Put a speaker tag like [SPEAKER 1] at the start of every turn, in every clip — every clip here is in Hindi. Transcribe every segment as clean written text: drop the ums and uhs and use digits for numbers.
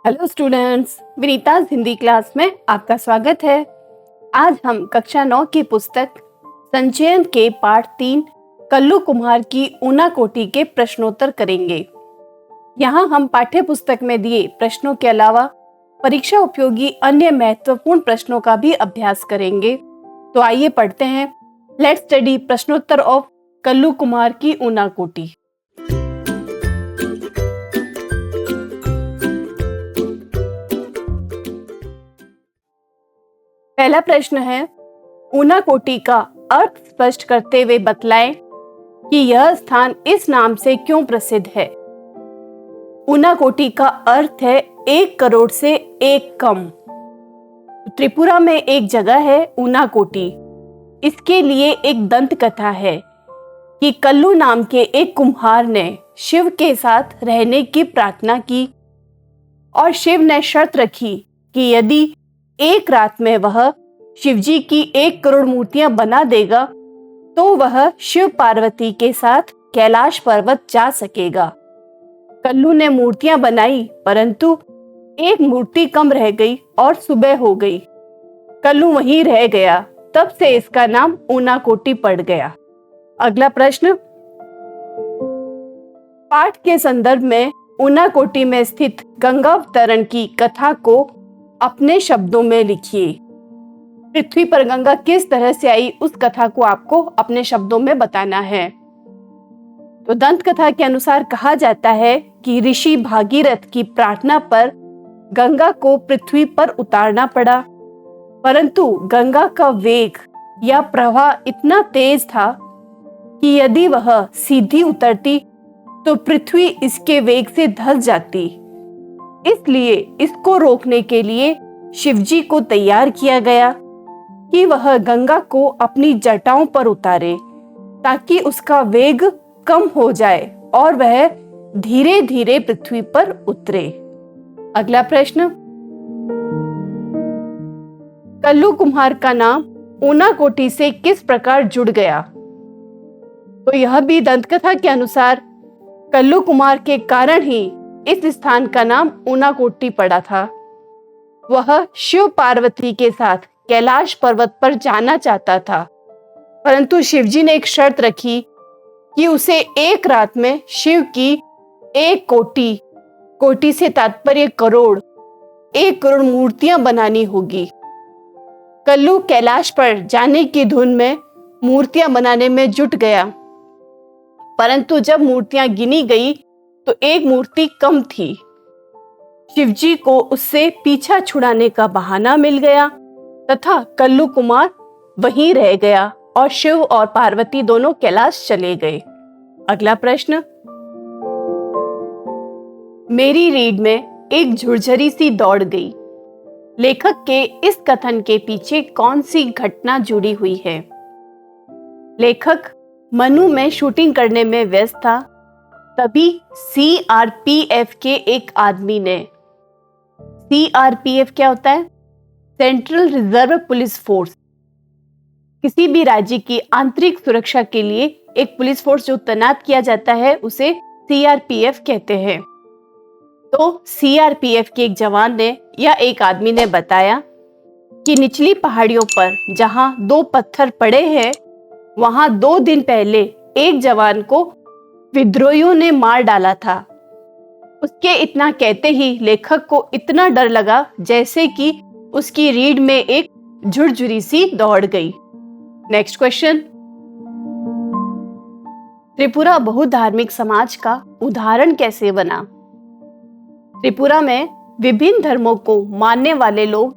[SPEAKER 1] Hello students, Vinita Hindi class में आपका स्वागत है। आज हम कक्षा 9 की पुस्तक संचयन के पाठ 3 कल्लू कुम्हार की ऊनाकोटी के प्रश्नोत्तर करेंगे। यहाँ हम पाठ्य पुस्तक में दिए प्रश्नों के अलावा परीक्षा उपयोगी अन्य महत्वपूर्ण प्रश्नों का भी अभ्यास करेंगे। तो आइए पढ़ते हैं। लेट्स स्टडी प्रश्नोत्तर ऑफ कल्लू कुम्हार की ऊनाकोटी। पहला प्रश्न है, ऊनाकोटी का अर्थ स्पष्ट करते हुए बतलाएं कि यह स्थान इस नाम से क्यों प्रसिद्ध है। ऊनाकोटी का अर्थ है 1 करोड़ से एक कम। त्रिपुरा में एक जगह है ऊनाकोटी। इसके लिए एक दंत कथा है कि कल्लू नाम के एक कुम्हार ने शिव के साथ रहने की प्रार्थना की और शिव ने शर्त रखी कि यदि एक रात में वह शिवजी की 1 करोड़ मूर्तियां बना देगा तो वह शिव पार्वती के साथ कैलाश पर्वत जा सकेगा। कल्लू ने मूर्तियां बनाई, परंतु एक मूर्ति कम रह गई और सुबह हो गई। कल्लू वहीं रह गया। तब से इसका नाम ऊनाकोटी पड़ गया। अगला प्रश्न, पाठ के संदर्भ में ऊनाकोटी में स्थित गंगा अवतरण की कथा को अपने शब्दों में लिखिए। पृथ्वी पर गंगा किस तरह से आई, उस कथा को आपको अपने शब्दों में बताना है। तो दंत कथा के अनुसार कहा जाता है कि ऋषि भागीरथ की प्रार्थना पर गंगा को पृथ्वी पर उतारना पड़ा, परंतु गंगा का वेग या प्रवाह इतना तेज था कि यदि वह सीधी उतरती तो पृथ्वी इसके वेग से धंस जाती। इसलिए इसको रोकने के लिए शिवजी को तैयार किया गया कि वह गंगा को अपनी जटाओं पर उतारे ताकि उसका वेग कम हो जाए और वह धीरे धीरे पृथ्वी पर उतरे। अगला प्रश्न, कल्लू कुम्हार का नाम ऊनाकोटी से किस प्रकार जुड़ गया। तो यह भी दंतकथा के अनुसार कल्लू कुम्हार के कारण ही इस स्थान का नाम ऊनाकोटी पड़ा था। वह शिव पार्वती के साथ कैलाश पर्वत पर जाना चाहता था, परंतु शिवजी ने एक शर्त रखी कि उसे एक रात में शिव की 1 कोटि, कोटि से तात्पर्य करोड़, 1 करोड़ मूर्तियां बनानी होगी। कल्लू कैलाश पर जाने की धुन में मूर्तियां बनाने में जुट गया, परंतु जब मूर्तियां गिनी गई तो एक मूर्ति कम थी। शिवजी को उससे पीछा छुड़ाने का बहाना मिल गया तथा कल्लू कुमार वहीं रह गया और शिव और पार्वती दोनों कैलाश चले गए। अगला प्रश्न, मेरी रीढ़ में एक झुरझरी सी दौड़ गई। लेखक के इस कथन के पीछे कौन सी घटना जुड़ी हुई है। लेखक मनु में शूटिंग करने में व्यस्त था। तभी सीआरपीएफ के एक आदमी ने, सीआरपीएफ क्या होता है? सेंट्रल रिजर्व पुलिस फोर्स, किसी भी राज्य की आंतरिक सुरक्षा के लिए एक पुलिस फोर्स जो तैनात किया जाता है उसे सीआरपीएफ कहते हैं। तो सीआरपीएफ के एक जवान ने या एक आदमी ने बताया कि निचली पहाड़ियों पर जहां 2 पत्थर पड़े हैं वहां 2 दिन पहले एक जवान को विद्रोहियों ने मार डाला था। उसके इतना कहते ही लेखक को इतना डर लगा जैसे कि उसकी रीढ़ में एक झुरझुरी सी दौड़ गई। नेक्स्ट क्वेश्चन, त्रिपुरा बहुधार्मिक समाज का उदाहरण कैसे बना। त्रिपुरा में विभिन्न धर्मों को मानने वाले लोग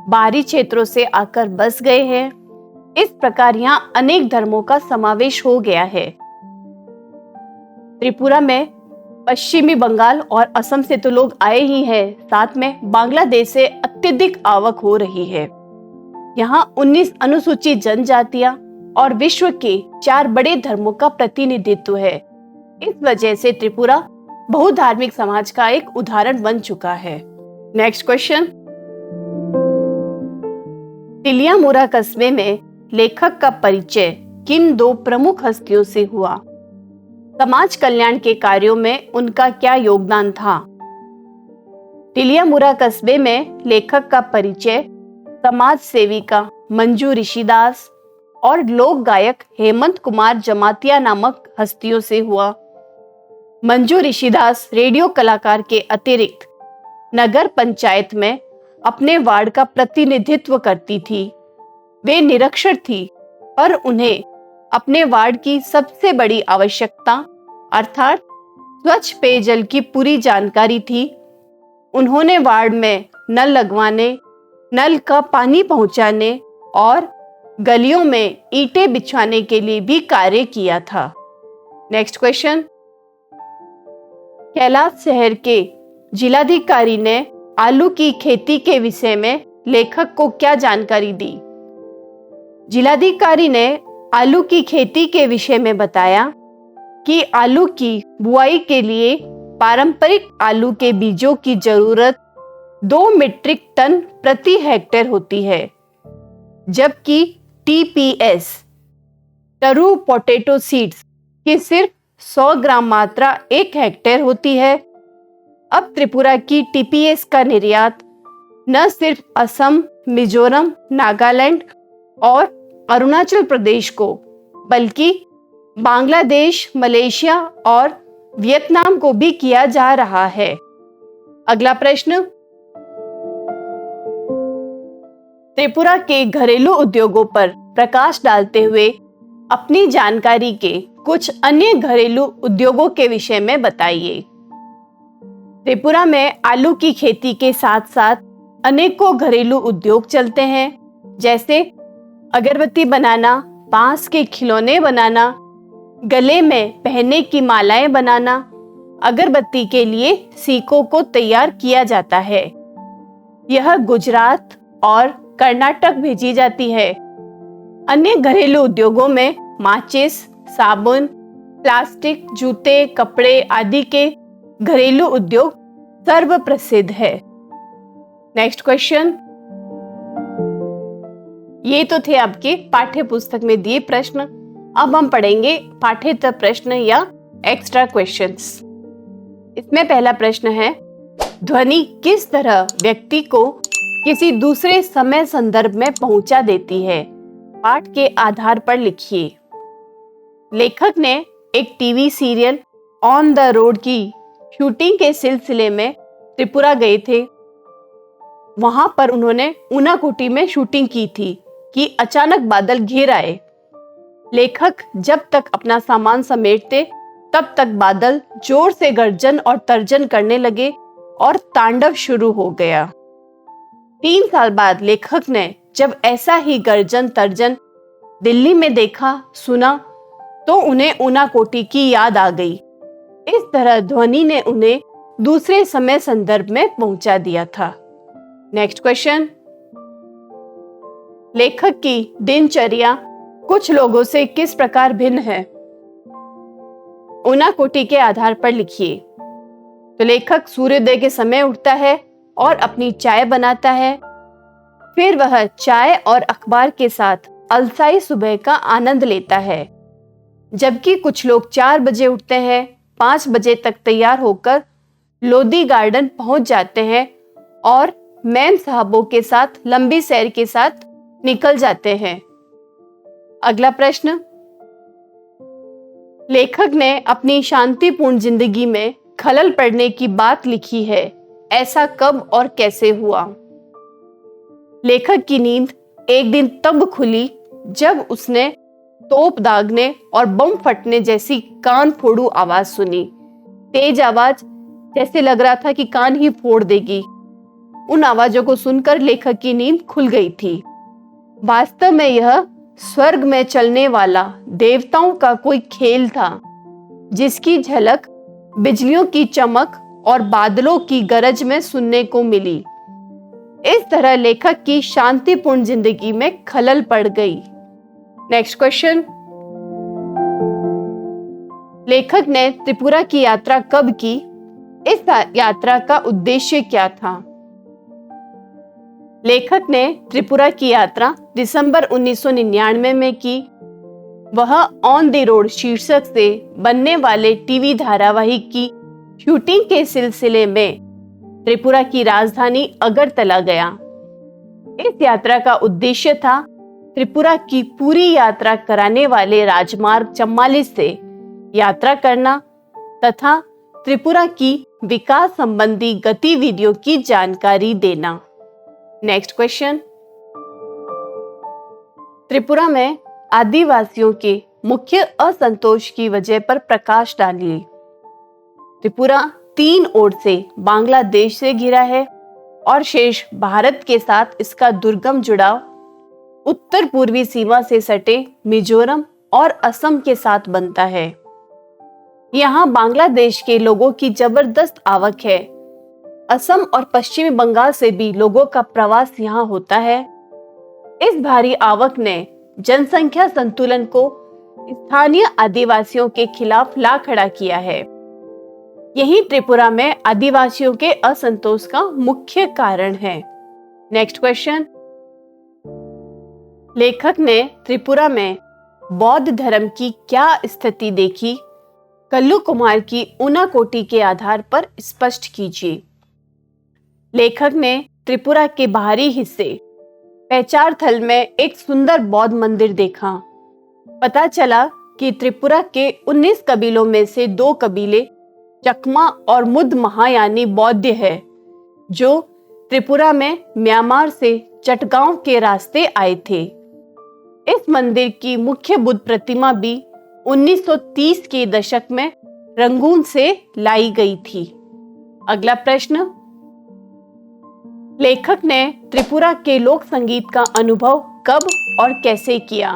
[SPEAKER 1] बाहरी क्षेत्रों से आकर बस गए हैं। इस प्रकार यहाँ अनेक धर्मों का समावेश हो गया है। त्रिपुरा में पश्चिमी बंगाल और असम से तो लोग आए ही हैं, साथ में बांग्लादेश से अत्यधिक आवक हो रही है। यहाँ 19 अनुसूचित जनजातियां और विश्व के 4 बड़े धर्मों का प्रतिनिधित्व है। इस वजह से त्रिपुरा बहुधार्मिक समाज का एक उदाहरण बन चुका है। नेक्स्ट क्वेश्चन, तिलियामुरा कस्बे में लेखक का परिचय किन 2 प्रमुख हस्तियों से हुआ। समाज कल्याण के कार्यों में उनका क्या योगदान था। टिलियामुरा कस्बे में लेखक का परिचय समाज सेविका मंजू ऋषिदास और लोक गायक हेमंत कुमार जमातिया नामक हस्तियों से हुआ। मंजू ऋषिदास रेडियो कलाकार के अतिरिक्त नगर पंचायत में अपने वार्ड का प्रतिनिधित्व करती थी। वे निरक्षर थी, पर उन्हें अपने वार्ड की सबसे बड़ी आवश्यकता अर्थात स्वच्छ पेयजल की पूरी जानकारी थी। उन्होंने वार्ड में नल लगवाने, नल का पानी पहुंचाने और गलियों में ईंटें बिछाने के लिए भी कार्य किया था। नेक्स्ट क्वेश्चन, कैलाश शहर के जिलाधिकारी ने आलू की खेती के विषय में लेखक को क्या जानकारी दी? जिलाधिकारी ने आलू की खेती के विषय में बताया कि आलू की बुआई के लिए पारंपरिक आलू के बीजों की जरूरत 2 मीट्रिक टन प्रति हेक्टेयर होती है, जबकि TPS टरू पोटैटो सीड्स की सिर्फ 100 ग्राम मात्रा 1 हेक्टेयर होती है। अब त्रिपुरा की TPS का निर्यात न सिर्फ असम, मिजोरम, नागालैंड और अरुणाचल प्रदेश को, बल्कि बांग्लादेश, मलेशिया और वियतनाम को भी किया जा रहा है। अगला प्रश्न, त्रिपुरा के घरेलू उद्योगों पर प्रकाश डालते हुए अपनी जानकारी के कुछ अन्य घरेलू उद्योगों के विषय में बताइए। त्रिपुरा में आलू की खेती के साथ साथ अनेकों घरेलू उद्योग चलते हैं, जैसे अगरबत्ती बनाना, बांस के खिलौने बनाना, गले में पहनने की मालाएं बनाना, अगरबत्ती के लिए सीकों को तैयार किया जाता है। यह गुजरात और कर्नाटक भेजी जाती है। अन्य घरेलू उद्योगों में माचिस, साबुन, प्लास्टिक, जूते, कपड़े आदि के घरेलू उद्योग सर्व प्रसिद्ध है। नेक्स्ट क्वेश्चन, ये तो थे आपके पाठ्य पुस्तक में दिए प्रश्न। अब हम पढ़ेंगे पाठ्येतर प्रश्न या एक्स्ट्रा क्वेश्चंस। इसमें पहला प्रश्न है, ध्वनि किस तरह व्यक्ति को किसी दूसरे समय संदर्भ में पहुंचा देती है? पाठ के आधार पर लिखिए। लेखक ने एक TV serial on the road की शूटिंग के सिलसिले में त्रिपुरा गए थे। वहां पर उन्होंने ऊनाकोटी में शूटिंग की थी कि अचानक बादल घिर आए। लेखक जब तक अपना सामान समेटते तब तक बादल जोर से गर्जन और तर्जन करने लगे और तांडव शुरू हो गया। 3 साल बाद लेखक ने जब ऐसा ही गर्जन तर्जन दिल्ली में देखा, सुना, तो उन्हें ऊनाकोटी की याद आ गई। इस तरह ध्वनि ने उन्हें दूसरे समय संदर्भ में पहुंचा दिया था। नेक्स्ट क्वेश्चन, लेखक की दिनचर्या कुछ लोगों से किस प्रकार भिन्न है? ऊनाकोटी के आधार पर लिखिए। तो लेखक सूर्योदय के समय उठता है और अपनी चाय बनाता है। फिर वह चाय और अखबार के साथ अलसाई सुबह का आनंद लेता है, जबकि कुछ लोग 4 बजे उठते हैं, 5 बजे तक तैयार होकर लोधी गार्डन पहुंच जाते हैं और मैम साहबों के साथ लंबी सैर के साथ निकल जाते हैं। अगला प्रश्न, लेखक ने अपनी शांतिपूर्ण जिंदगी में खलल पड़ने की बात लिखी है। ऐसा कब और कैसे हुआ? लेखक की नींद एक दिन तब खुली जब उसने तोप दागने और बम फटने जैसी कान फोड़ू आवाज सुनी। तेज आवाज, जैसे लग रहा था कि कान ही फोड़ देगी। उन आवाजों को सुनकर लेखक की नींद खुल गई थी। वास्तव में यह स्वर्ग में चलने वाला देवताओं का कोई खेल था, जिसकी झलक बिजलियों की चमक और बादलों की गरज में सुनने को मिली। इस तरह लेखक की शांतिपूर्ण जिंदगी में खलल पड़ गई। नेक्स्ट क्वेश्चन, लेखक ने त्रिपुरा की यात्रा कब की? इस यात्रा का उद्देश्य क्या था? लेखक ने त्रिपुरा की यात्रा दिसंबर 1999 में की। वह ऑन द रोड शीर्षक से बनने वाले टीवी धारावाहिक की शूटिंग के सिलसिले में त्रिपुरा की राजधानी अगरतला गया। इस यात्रा का उद्देश्य था त्रिपुरा की पूरी यात्रा कराने वाले राजमार्ग 44 से यात्रा करना तथा त्रिपुरा की विकास संबंधी गतिविधियों की जानकारी देना। नेक्स्ट क्वेश्चन, त्रिपुरा में आदिवासियों के मुख्य असंतोष की वजह पर प्रकाश डालिए। त्रिपुरा 3 ओर से बांग्लादेश से घिरा है और शेष भारत के साथ इसका दुर्गम जुड़ाव उत्तर पूर्वी सीमा से सटे मिजोरम और असम के साथ बनता है। यहाँ बांग्लादेश के लोगों की जबरदस्त आवक है। असम और पश्चिमी बंगाल से भी लोगों का प्रवास यहाँ होता है। इस भारी आवक ने जनसंख्या संतुलन को स्थानीय आदिवासियों के खिलाफ ला खड़ा किया है। यही त्रिपुरा में आदिवासियों के असंतोष का मुख्य कारण है। नेक्स्ट क्वेश्चन, लेखक ने त्रिपुरा में बौद्ध धर्म की क्या स्थिति देखी? कल्लू कुमार की ऊनाकोटी के आधार पर स्पष्ट कीजिए। लेखक ने त्रिपुरा के बाहरी हिस्से पैचारथल में एक सुंदर बौद्ध मंदिर देखा। पता चला कि त्रिपुरा के 19 कबीलों में से 2 कबीले चकमा और मुद महायानी बौद्ध है, जो त्रिपुरा में म्यांमार से चटगांव के रास्ते आए थे। इस मंदिर की मुख्य बुद्ध प्रतिमा भी 1930 के दशक में रंगून से लाई गई थी। अगला प्रश्न, लेखक ने त्रिपुरा के लोक संगीत का अनुभव कब और कैसे किया?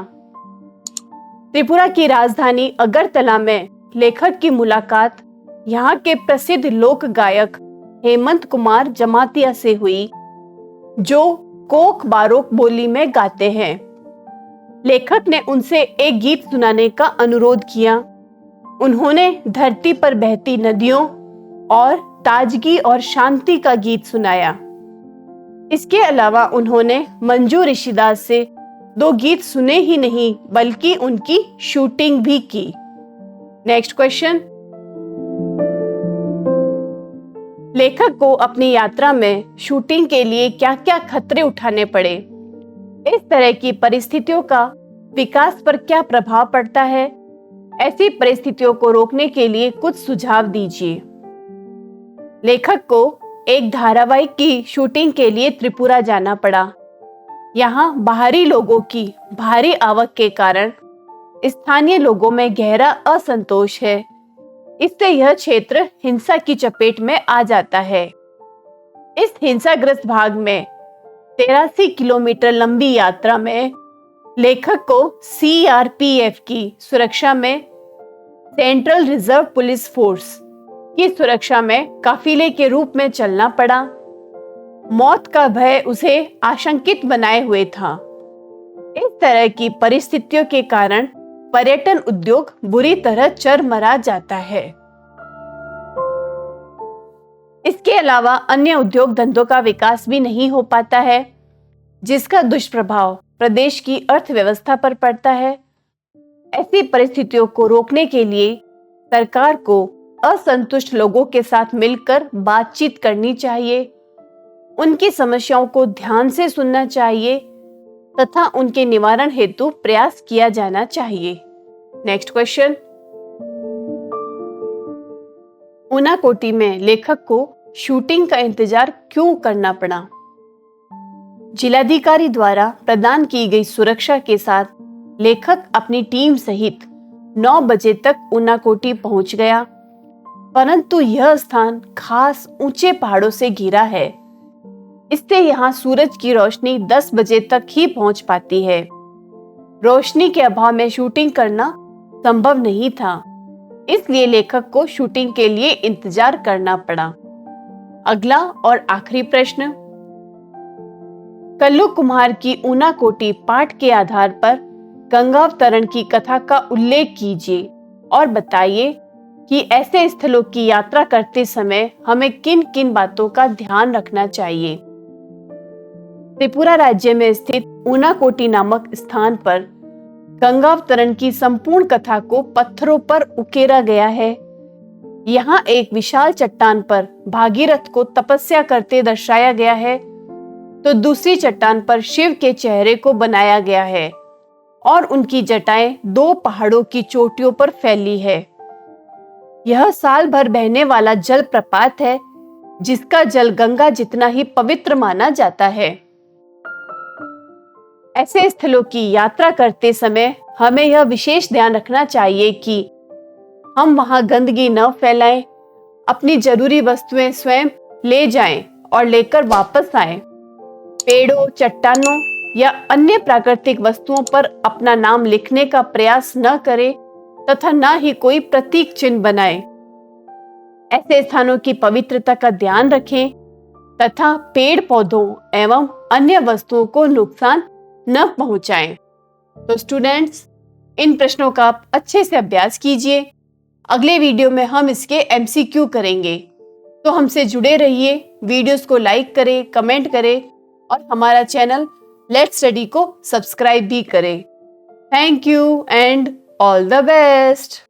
[SPEAKER 1] त्रिपुरा की राजधानी अगरतला में लेखक की मुलाकात यहाँ के प्रसिद्ध लोक गायक हेमंत कुमार जमातिया से हुई, जो कोक बारोक बोली में गाते हैं। लेखक ने उनसे एक गीत सुनाने का अनुरोध किया। उन्होंने धरती पर बहती नदियों और ताजगी और शांति का गीत सुनाया। इसके अलावा उन्होंने मंजू ऋषिदास से 2 गीत सुने ही नहीं बल्कि उनकी शूटिंग भी की। नेक्स्ट क्वेश्चन, लेखक को अपनी यात्रा में शूटिंग के लिए क्या-क्या खतरे उठाने पड़े? इस तरह की परिस्थितियों का विकास पर क्या प्रभाव पड़ता है? ऐसी परिस्थितियों को रोकने के लिए कुछ सुझाव दीजिए। लेखक को एक धारावाहिक की शूटिंग के लिए त्रिपुरा जाना पड़ा। यहाँ बाहरी लोगों की भारी आवक के कारण स्थानीय लोगों में गहरा असंतोष है। इससे यह क्षेत्र हिंसा की चपेट में आ जाता है। इस हिंसाग्रस्त भाग में 83 किलोमीटर लंबी यात्रा में लेखक को सीआरपीएफ की सुरक्षा में सेंट्रल रिजर्व पुलिस फोर्स की सुरक्षा में काफिले के रूप में चलना पड़ा। मौत का भय उसे आशंकित बनाए हुए था। इस तरह की परिस्थितियों के कारण पर्यटन उद्योग बुरी तरह चरमरा जाता है। इसके अलावा अन्य उद्योग धंधों का विकास भी नहीं हो पाता है, जिसका दुष्प्रभाव प्रदेश की अर्थव्यवस्था पर पड़ता है। ऐसी परिस्थितियों को रोकने के लिए सरकार को असंतुष्ट लोगों के साथ मिलकर बातचीत करनी चाहिए, उनकी समस्याओं को ध्यान से सुनना चाहिए तथा उनके निवारण हेतु प्रयास किया जाना चाहिए। नेक्स्ट क्वेश्चन, ऊनाकोटी में लेखक को शूटिंग का इंतजार क्यों करना पड़ा? जिलाधिकारी द्वारा प्रदान की गई सुरक्षा के साथ लेखक अपनी टीम सहित 9 बजे तक ऊनाकोटी पहुंच गया, परंतु यह स्थान खास ऊंचे पहाड़ों से घिरा है। इससे यहाँ सूरज की रोशनी 10 बजे तक ही पहुंच पाती है। रोशनी के अभाव में शूटिंग करना संभव नहीं था, इसलिए लेखक को शूटिंग के लिए इंतजार करना पड़ा। अगला और आखिरी प्रश्न, कल्लू कुमार की ऊनाकोटी पाठ के आधार पर गंगावतरण की कथा का उल्लेख कीजिए और बताइए कि ऐसे स्थलों की यात्रा करते समय हमें किन किन बातों का ध्यान रखना चाहिए। त्रिपुरा राज्य में स्थित ऊनाकोटी नामक स्थान पर गंगावतरण की संपूर्ण कथा को पत्थरों पर उकेरा गया है। यहाँ एक विशाल चट्टान पर भागीरथ को तपस्या करते दर्शाया गया है, तो दूसरी चट्टान पर शिव के चेहरे को बनाया गया है और उनकी जटाएं 2 पहाड़ों की चोटियों पर फैली है। यह साल भर बहने वाला जल प्रपात है, जिसका जल गंगा जितना ही पवित्र माना जाता है। ऐसे स्थलों की यात्रा करते समय हमें यह विशेष ध्यान रखना चाहिए कि हम वहां गंदगी न फैलाएं, अपनी जरूरी वस्तुएं स्वयं ले जाएं और लेकर वापस आएं। पेड़ों, चट्टानों या अन्य प्राकृतिक वस्तुओं पर अपना नाम लिखने का प्रयास न करें तथा न ही कोई प्रतीक चिन्ह बनाएं। ऐसे स्थानों की पवित्रता का ध्यान रखें तथा पेड़ पौधों एवं अन्य वस्तुओं को नुकसान न पहुंचाएं। तो स्टूडेंट्स, इन प्रश्नों का आप अच्छे से अभ्यास कीजिए। अगले वीडियो में हम इसके एमसीक्यू करेंगे, तो हमसे जुड़े रहिए। वीडियोस को लाइक करें, कमेंट करें और हमारा चैनल लेट्स स्टडी को सब्सक्राइब भी करें। Thank you and all the best.